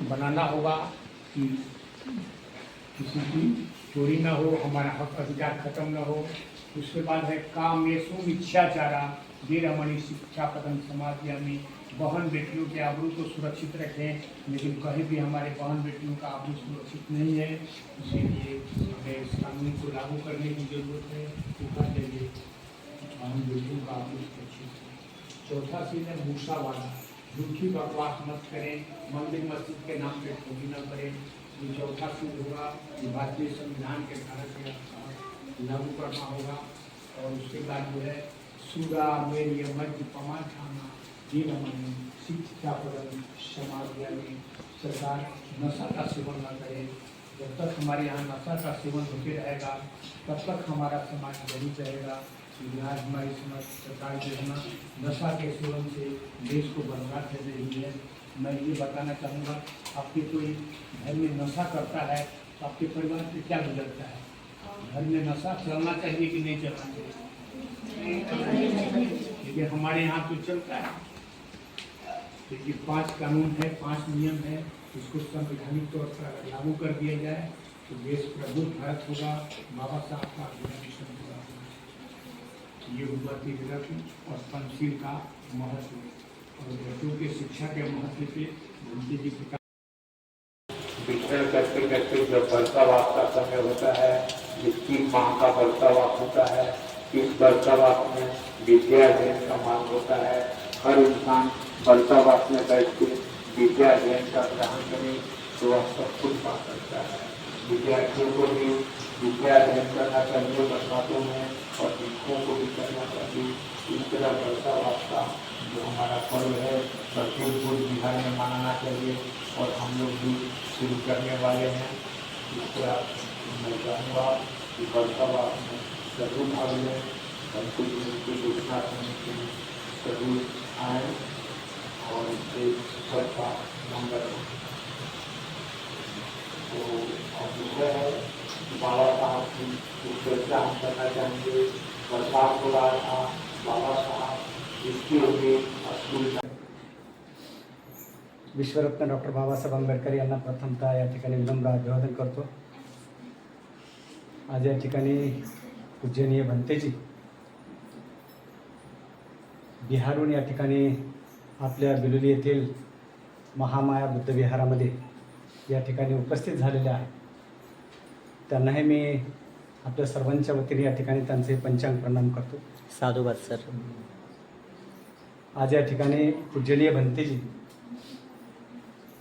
बनाना होगा कि किसी की चोरी ना हो, हमारा हक अधिकार खत्म ना हो। उसके बाद है कामेशु मिथ्याचारा वीरमणि शिक्षा पतन समाज, यानी बहन बेटियों के आबरू को सुरक्षित रखें, लेकिन कहीं भी हमारे बहन बेटियों का आबरू सुरक्षित नहीं है। इसीलिए हमें इस कानून को लागू करने की जरूरत है। ऊपर चाहिए बहन बेटियों का आबरू सुरक्षित है। चौथा सीन है मूसावादा, झूठी बकवास मत करें, मंदिर मस्जिद के नाम पे ठगी न करें। ये चौथा सीन होगा, ये भारतीय संविधान के धारा के लागू करना होगा। और उसके बाद जो है सूरा मेरी मध्य पमाठाना दीनमणि शिक्षा प्रदन समाज, यानी सरकार नशा का सेवन न करे। जब तक हमारे यहाँ नशा का सेवन होते रहेगा तब तक हमारा समाज जरूर रहेगा। आज हमारी समाज सरकार जो है ना नशा के सेवन से देश को बर्बाद कर रही है। मैं ये बताना चाहूँगा, आपके कोई घर में नशा करता है तो आपके परिवार पे क्या गुजरता है? घर में नशा चलना चाहिए कि नहीं चलना चाहिए? लेकिन हमारे यहाँ तो चलता है। देखिए 5 कानून है, 5 नियम है, इसको संवैधानिक तौर पर लागू कर दिया जाए तो देश प्रबुद्ध भारत होगा, बाबा साहब का अभियान होगा। ये हुआ तिलक और पंचशील का महत्व और बच्चों के शिक्षा के महत्व पे उनके जी पिता वितरण करते करते जब बर्तावाप का समय होता है, जिस 3 माह का बर्तावाप होता है, इस बर्तावाप में विद्या अध्ययन का मांग होता है। हर इंसान बर्तावाप में बैठ के विद्या अध्ययन का ग्रहण करे तो वह सब कुछ पा सकता है। विद्यार्थियों को भी विद्या अध्ययन करना चाहिए बरसातों में और शिक्षकों को भी करना चाहिए। इस तरह बर्तावाप का जो हमारा पर्व है प्रत्येक बुध बिहार में मनाना चाहिए और हम लोग भी शुरू करने वाले हैं। इस तरह मैं चाहूँगा कि बर्तावाप में जरूर भाग लें, की घोषणा करने के लिए जरूर आए और इससे सबका मंगल हो। तो और दूसरा है बाबा साहब की चर्चा हम करना चाहेंगे। बरसात हो रहा था, बाबा साहब इसके लिए स्कूल विश्वरत्न डॉक्टर बाबासाहेब आंबेडकर यांना प्रथमतः या ठिकाणी विनम्र अभिवादन करतो। आज या ठिकाणी पूजनीय भंतेजी बिहारहून या ठिकाणी आपल्या बिलोली येथील महामाया बुद्ध विहारामध्ये या ठिकाणी उपस्थित झालेले आहेत। त्यांनाही मी आपल्या सर्वांच्या वतीने या ठिकाणी त्यांचे पंचांग प्रणाम करतो। साधुवाद सर। आज या ठिकाणी पूजनीय भंतेजी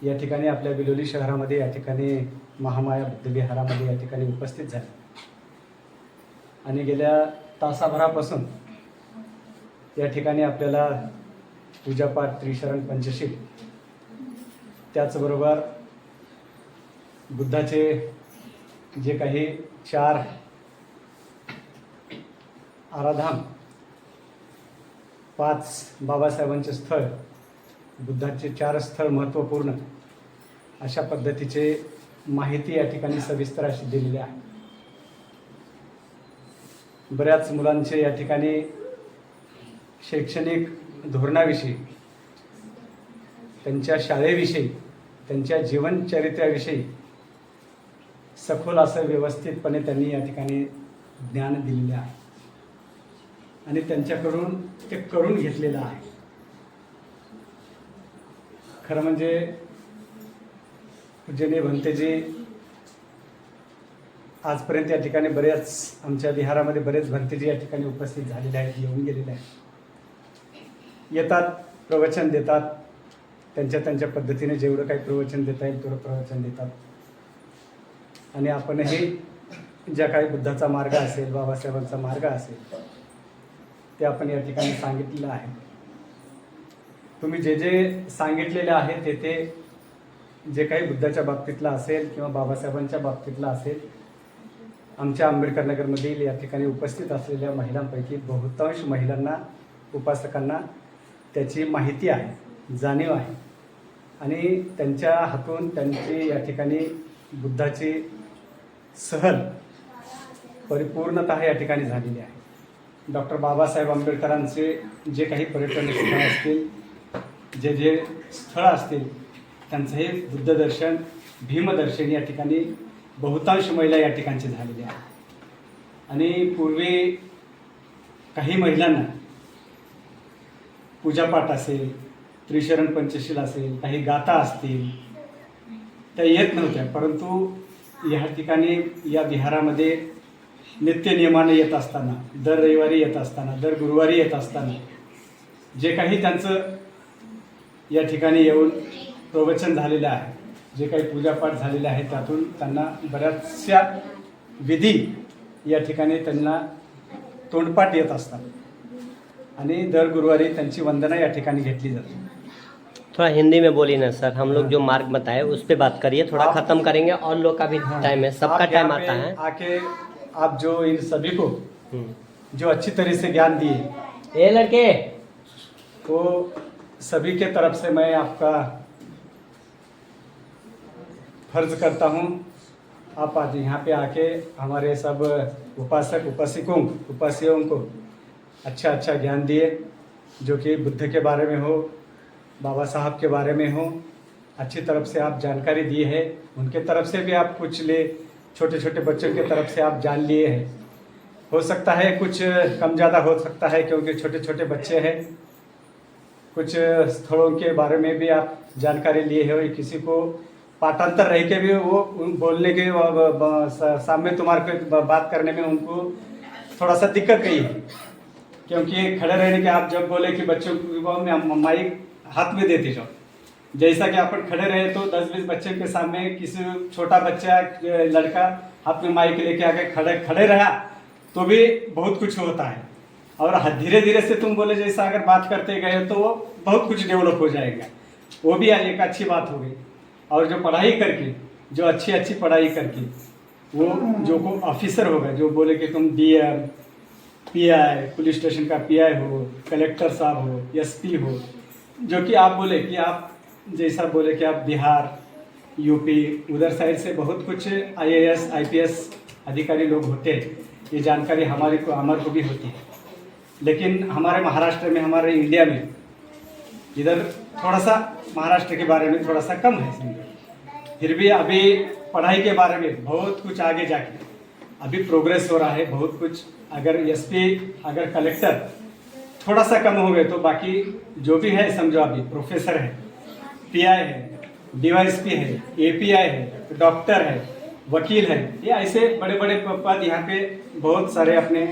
या ठिकाणी आपल्या बिलोली शहरामध्ये या ठिकाणी महामाया बुद्ध विहारामध्ये या ठिकाणी उपस्थित झाले आणि गेल्या तासाभरापासून या ठिकाणी आपल्याला पूजापाठ, त्रिशरण, पंचशील, त्याचबरोबर बुद्धाचे जे काही 4 आराधाम, 5 बाबासाहेबांचे स्थळ, बुद्धाचे 4 स्थळ महत्त्वपूर्ण अशा पद्धतीचे माहिती या ठिकाणी सविस्तर अशी दिलेली आहे। बऱ्याच मुलांचे या ठिकाणी शैक्षणिक धोरणाविषयी, त्यांच्या शाळेविषयी, त्यांच्या जीवनचरित्र्याविषयी सखोल असं व्यवस्थितपणे त्यांनी या ठिकाणी ज्ञान दिलेले आहे आणि त्यांच्याकडून ते करून घेतलेलं आहे। खरं म्हणजे पूजनीय भंतेजी आजपर्यंत या ठिकाणी बरेच आमच्या विहारामध्ये बरेच भंतेजी या ठिकाणी उपस्थित झालेले आहेत, येऊन गेलेले आहेत। येतात, प्रवचन देतात, त्यांच्या पद्धतीने जेवढं काही प्रवचन देता येईल तेवढं प्रवचन देतात आणि आपणही ज्या काही बुद्धाचा मार्ग असेल, बाबासाहेबांचा मार्ग असेल ते आपण या ठिकाणी सांगितलेलं आहे। तुम्ही जे जे सांगितलेले आहे ते जे काही बुद्धाच्या बाबतीतलं असेल किंवा बाबासाहेबांच्या बाबतीतलं असेल, आमच्या आंबेडकर नगरमधील या ठिकाणी उपस्थित असलेल्या महिलांपैकी बहुतांश महिलांना, उपासकांना त्याची माहिती आहे, जाणीव आहे आणि त्यांच्या हातून त्यांची या ठिकाणी बुद्धाची सहल परिपूर्णतः या ठिकाणी झालेली आहे। डॉक्टर बाबासाहेब आंबेडकरांचे जे काही पर्यटन स्थळ असतील, जे स्थळं असतील त्यांचं हे बुद्ध दर्शन भीमदर्शन या ठिकाणी बहुतांश महिला या ठिकाणचे झालेले आहेत. आणि पूर्वी काही महिलांना पूजापाठ असेल, त्रिशरण पंचशील असेल, काही गाथा असतील त्या येत नव्हत्या, परंतु या ठिकाणी या विहारामध्ये नित्यनियमाने येत असताना, दर रविवारी येत असताना, दर गुरुवारी येत असताना जे काही त्यांचं या ठिकाणी येऊन प्रवचन झालेलं आहे, जे काही पूजापाठ झालेले आहे, त्यातून त्यांना बऱ्याचशा विधी या ठिकाणी त्यांना तोंडपाठ येत असतात आणि दर गुरुवारी त्यांची वंदना या ठिकाणी घेतली जाते. थोड़ा हिंदी में बोलिए ना सर, हम लोग जो मार्ग बताए उस पे बात करिए, थोड़ा खत्म करेंगे और लोग का भी टाइम है, सबका आप टाइम यहाँ आता पे है. आके आप जो इन सभी को जो अच्छी तरह से ज्ञान दिए, ये लड़के तो सभी के तरफ से मैं आपका फर्ज करता हूँ. आप आज यहाँ पे आके हमारे सब उपासक उपासियों को अच्छा ज्ञान दिए, जो कि बुद्ध के बारे में हो, बाबा साहब के बारे में हो, अच्छी तरफ से आप जानकारी दी है. उनके तरफ से भी आप कुछ ले, छोटे छोटे बच्चों के तरफ से आप जान लिए हैं. हो सकता है कुछ कम ज़्यादा हो सकता है, क्योंकि छोटे छोटे बच्चे हैं. कुछ स्थलों के बारे में भी आप जानकारी लिए हो. किसी को पाठांतर रह के भी वो बोलने के सामने तुम्हारे को बात करने में उनको थोड़ा सा दिक्कत गई है, क्योंकि खड़े रहने के आप जब बोले कि बच्चों को माइक हाथ में देते जाओ, जैसा कि अपन खड़े रहे तो 10-20 बच्चे के सामने किसी छोटा बच्चा लड़का हाथ में माइक लेके आके खड़े रहा तो भी बहुत कुछ होता है. और धीरे धीरे से तुम बोले जैसा अगर बात करते गए तो वो बहुत कुछ डेवलप हो जाएगा. वो भी एक अच्छी बात हो गई. और जो पढ़ाई करके, जो अच्छी पढ़ाई करके वो जो को ऑफिसर होगा, जो बोले कि तुम DM, PI, पुलिस स्टेशन का PI हो, कलेक्टर साहब हो, SP हो, जो कि आप बोले कि आप जैसा बोले कि आप बिहार, UP उधर साइड से बहुत कुछ IAS, IPS अधिकारी लोग होते हैं. ये जानकारी हमारे को भी होती है, लेकिन हमारे महाराष्ट्र में, हमारे इंडिया में इधर थोड़ा सा महाराष्ट्र के बारे में थोड़ा सा कम है समझो. फिर भी अभी पढ़ाई के बारे में बहुत कुछ आगे जाके अभी प्रोग्रेस हो रहा है. बहुत कुछ अगर SP, अगर कलेक्टर थोड़ा सा कम हो गए तो बाकी जो भी है समझो अभी प्रोफेसर है, PI है, DYSP है, API है, डॉक्टर है, वकील है. ये ऐसे बड़े बड़े पद यहाँ पे बहुत सारे अपने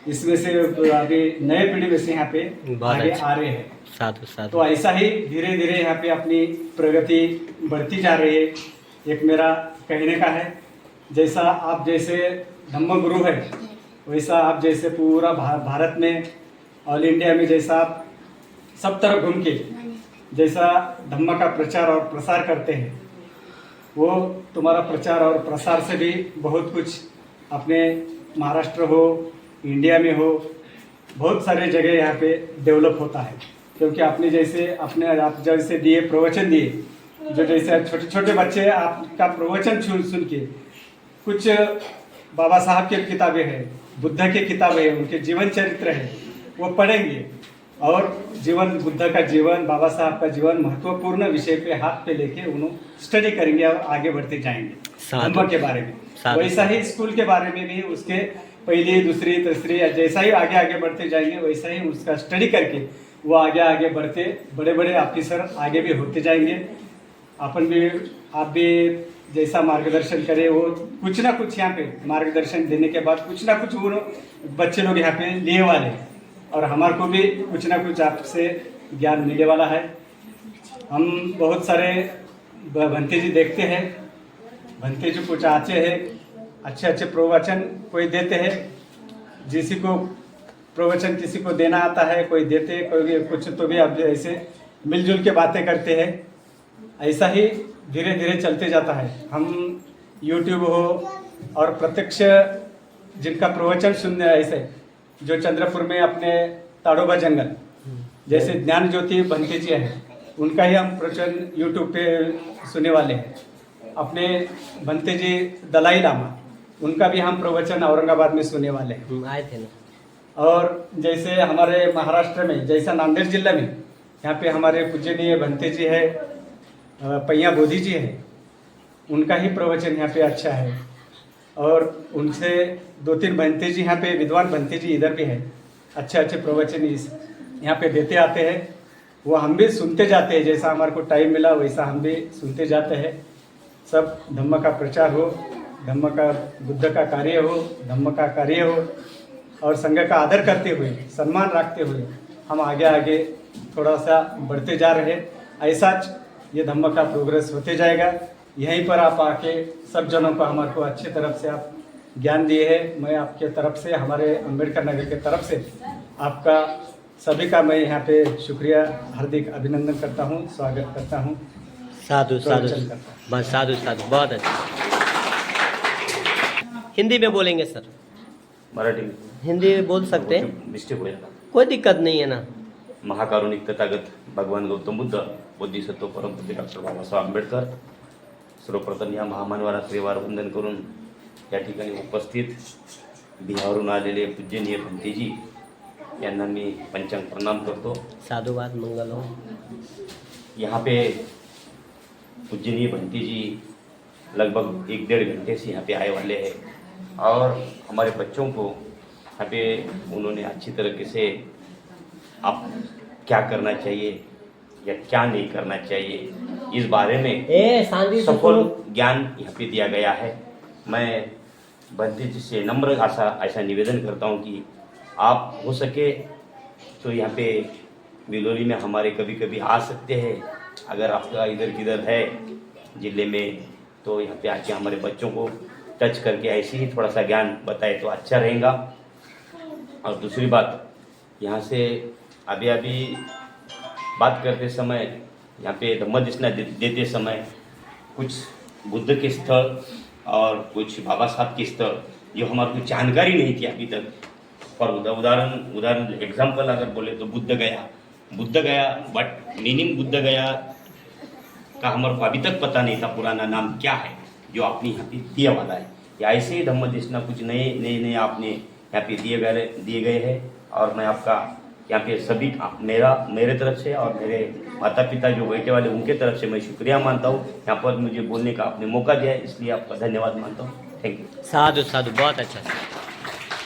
इसमें से अभी नए पीढ़ी में से यहाँ पे आगे आ रहे हैं. साधु तो ऐसा ही धीरे धीरे यहाँ पे अपनी प्रगति बढ़ती जा रही है. एक मेरा कहने का है, जैसा आप जैसे धम्म गुरु है, वैसा आप जैसे पूरा भारत में, ऑल इंडिया में जैसा आप सब तरफ घूम के जैसा धम्म का प्रचार और प्रसार करते हैं, वो तुम्हारा प्रचार और प्रसार से भी बहुत कुछ अपने महाराष्ट्र हो, इंडिया में हो, बहुत सारे जगह यहाँ पे डेवलप होता है. क्योंकि आपने जैसे आप जैसे दिए प्रवचन दिए, जो जैसे छोटे छोटे बच्चे आपका प्रवचन सुन के कुछ बाबा साहब की किताबें हैं, बुद्ध की किताबें हैं, उनके जीवन चरित्र है, वो पढ़ेंगे और जीवन, बुद्ध का जीवन, बाबा साहब का जीवन, महत्वपूर्ण विषय पे हाथ पे लेके उन्होंने स्टडी करेंगे और आगे बढ़ते जाएंगे धम्म के बारे में. वैसा ही स्कूल के बारे में भी उसके पहली, दूसरी, तीसरी जैसा ही आगे बढ़ते जाएंगे, वैसा ही उसका स्टडी करके वो आगे बढ़ते बड़े बड़े ऑफिसर आगे भी होते जाएंगे. अपन भी, आप भी जैसा मार्गदर्शन करें, वो कुछ ना कुछ यहाँ पे मार्गदर्शन देने के बाद कुछ ना कुछ वो बच्चे लोग यहाँ पे लिए वाले हैं, और हमारे को भी कुछ ना कुछ आपसे ज्ञान मिलने वाला है. हम बहुत सारे भंते जी देखते हैं, भंते जी कुछ आते हैं, अच्छे प्रवचन कोई देते हैं, जिसी को प्रवचन किसी को देना आता है, कोई देते, कोई कुछ तो भी अब ऐसे मिलजुल के बातें करते हैं. ऐसा ही धीरे धीरे चलते जाता है. हम YouTube हो और प्रत्यक्ष जिनका प्रवचन सुनने, ऐसे जो चंद्रपुर में अपने ताड़ोबा जंगल जैसे ज्ञान ज्योति भंते जी हैं, उनका ही हम प्रवचन YouTube पे सुनने वाले हैं. अपने भंते जी दलाई लामा, उनका भी हम प्रवचन औरंगाबाद में सुनने वाले हैं. आए थे ना. और जैसे हमारे महाराष्ट्र में, जैसा नांदेड़ जिला में, यहाँ पे हमारे पूजनीय भंते जी है, पैया बोधी जी हैं, उनका ही प्रवचन यहाँ पे अच्छा है। और उनसे 2-3 बंते जी यहाँ पे, विद्वान बंते जी इधर भी हैं, अच्छे अच्छे प्रवचन इस यहाँ पे देते आते हैं। वो हम भी सुनते जाते हैं, जैसा हमारे को टाइम मिला वैसा हम भी सुनते जाते हैं। सब धम्म का प्रचार हो, धम्म का, बुद्ध का कार्य हो, धम्म का कार्य हो, और संघ का आदर करते हुए, सम्मान रखते हुए हम आगे आगे थोड़ा सा बढ़ते जा रहे हैं। ऐसा ये धम्म का प्रोग्रेस होते जाएगा। यहीं पर आप आके सब जनों को हमारे को अच्छी तरफ से आप ज्ञान दिए हैं। मैं आपके तरफ से, हमारे अम्बेडकर नगर के तरफ से आपका सभी का मैं यहाँ पे शुक्रिया, हार्दिक अभिनंदन करता हूँ, स्वागत करता हूँ। साधु साधु, प्रवचन करता हूँ। बस साधु साधु, बहुत अच्छा। हिंदी में बोलेंगे सर? मराठी में हिंदी में बोल सकते हैं, मिस्टेक हो जाता। कोई दिक्कत नहीं है ना। महाकारुणिक तथागत भगवान गौतम बुद्ध, बोधिसत्व परमपूज्य डॉक्टर बाबासाहेब आंबेडकर, सर्वप्रथम या महामानवाला त्रिवार वंदन करून या ठिकाणी उपस्थित बिहारहून आलेले पूजनीय भंतेजी यांना मी पंचांग प्रणाम करतो। साधुवाद, मंगल हो। यहाँ पे पूजनीय भंतेजी लगभग 1-1.5 घंटे से यहाँ पे आए वाले हैं और हमारे बच्चों को यहाँ पे उन्होंने अच्छी तरीके से आप क्या करना चाहिए या क्या नहीं करना चाहिए इस बारे में शांति से सफल सुनो। ज्ञान यहाँ पे दिया गया है। मैं भंते जी से नम्र ऐसा निवेदन करता हूँ कि आप हो सके तो यहाँ पे बिलोली में हमारे कभी कभी आ सकते हैं। अगर आपका इधर किधर है ज़िले में तो यहाँ पे आके हमारे बच्चों को टच करके ऐसे ही थोड़ा सा ज्ञान बताए तो अच्छा रहेगा। और दूसरी बात, यहाँ से अभी बात करते समय यहाँ पे धम्मदेशना देते समय कुछ बुद्ध के स्थल और कुछ बाबा साहब के स्थल जो हमारे को जानकारी नहीं थी अभी तक। पर उदाहरण एग्जाम्पल अगर बोले तो बुद्ध गया बट मीनिंग बुद्ध गया का हमारे को अभी तक पता नहीं था पुराना नाम क्या है जो आपने यहाँ पे दिया वाला है। या ऐसे ही धम्मदेशना कुछ नए आपने यहाँ पे दिए गए हैं। और मैं आपका यहाँ पे सभी मेरे तरफ से और मेरे माता पिता जो बैठे वाले उनके तरफ से मैं शुक्रिया मानता हूँ। यहाँ पर मुझे बोलने का आपने मौका दिया है, इसलिए आपका धन्यवाद मानता हूँ। Thank you. साधु साधु, बहुत अच्छा।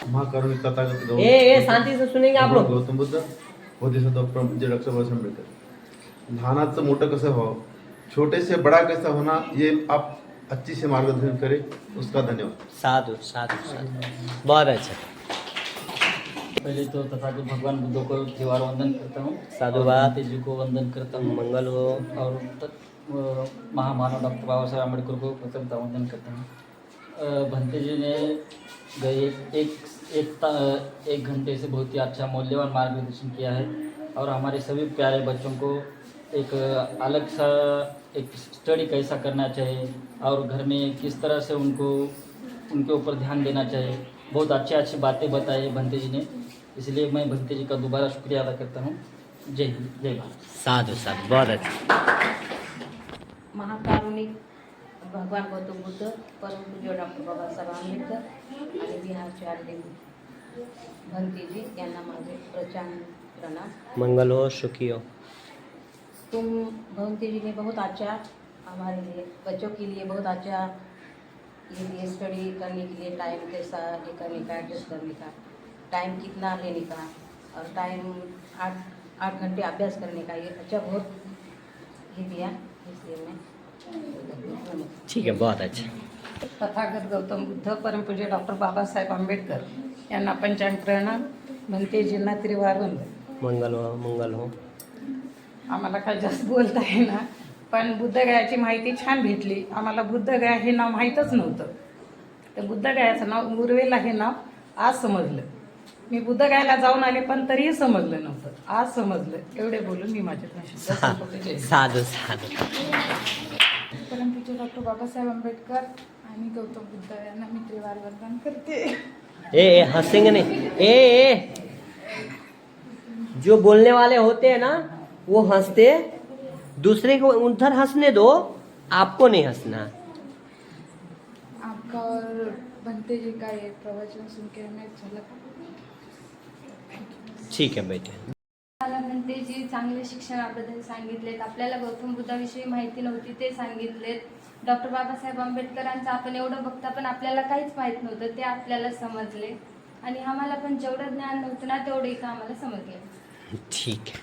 महाकारुणिक तथागत शांति से सुनेंगे आप लोग। गौतम बुद्ध, बोधिसत्व परमपूज्य डॉक्टर बाबासाहेब आंबेडकर। लहानाचं मोठं कसं व्हावं, छोटे से बड़ा कैसा होना, ये आप अच्छी से मार्गदर्शन करें, उसका धन्यवाद। साधु साधु साधु, बहुत अच्छा। पहले तो तथागत भगवान बुद्ध को त्रिवार वंदन करता हूँ। साधुवाद। जी को वंदन करता हूँ, मंगल हो। और महामानव डॉक्टर बाबा साहेब आम्बेडकर को प्रथमतः वंदन करता हूँ। भंते जी ने गए एक घंटे से बहुत ही अच्छा मूल्यवान मार्गदर्शन किया है और हमारे सभी प्यारे बच्चों को एक अलग सा एक स्टडी कैसा करना चाहिए और घर में किस तरह से उनके ऊपर ध्यान देना चाहिए, बहुत अच्छी बातें बताई भंते जी ने। इसलिए मैं भंते जी का दोबारा शुक्रिया अदा करता हूँ। जय हिंद, जय भारत। साधु साधु, बहुत अच्छा। महाकारुणिक भगवान गौतम बुद्ध, परमपूज्य डॉक्टर बाबासाहेब आंबेडकर आणि बिहारचे आदरणीय भंते जी यांना माझे प्रचंड प्रणाम। मंगल हो, सुखी हो। तुम भंते जी ने बहुत अच्छा हमारे लिए बच्चों के लिए बहुत अच्छा ये लिए स्टडी करने के लिए टाइम कैसा ये करने का, एडजस्ट करने का, टाइम कितना लेने का और टाइम 8 घंटे अभ्यास करने का, ये अच्छा बहुत ही दिया। इसलिए मैं ठीक है, बहुत अच्छा। तथागत गौतम बुद्ध, परमपूज्य डॉक्टर बाबासाहेब आंबेडकर यांना पंचांग प्रणाम, भंतेजींना त्रिवार वंदन। मंगल हो, मंगल हो। आम्हाला काय जास्त बोलता येईना, पण बुद्धगयाची माहिती छान भेटली आम्हाला। बुद्धगया हे नाव माहीतच नव्हतं, तर बुद्धगयाचं नाव उर्वेला हे नाव आज समजलं। मी बुद्धगयाला जाऊन आले पण तरीही समजलं नव्हतं, आज समजलं। एवढे बोलून मी माझे भाषण साधु साधु। परमपूज्य डॉक्टर बाबासाहेब आंबेडकर आणि गौतम बुद्ध यांना मी त्रिवार वंदन करते। ए हंसेंगे नहीं। ए जो बोलने वाले होते हैं ना वो हंसते, दूसरे को उधर हंसने दो, आपको नहीं हंसना। आपका और भंते जी का ये प्रवचन सुन के हमें अच्छा लगा। ठीक है बेटे। आम्हाला भंतेजी चांगले शिक्षणाबद्दल सांगितलेत. आपल्याला गौतम बुद्धाविषयी माहिती नव्हती ते सांगितलेत. डॉक्टर बाबासाहेब आंबेडकरांचं आपण एवढं बघता पण आपल्याला काहीच माहीत नव्हतं ते आपल्याला समजले आणि आम्हाला पण जेवढं ज्ञान नव्हतं ना तेवढं इथं आम्हाला समजले. ठीक है.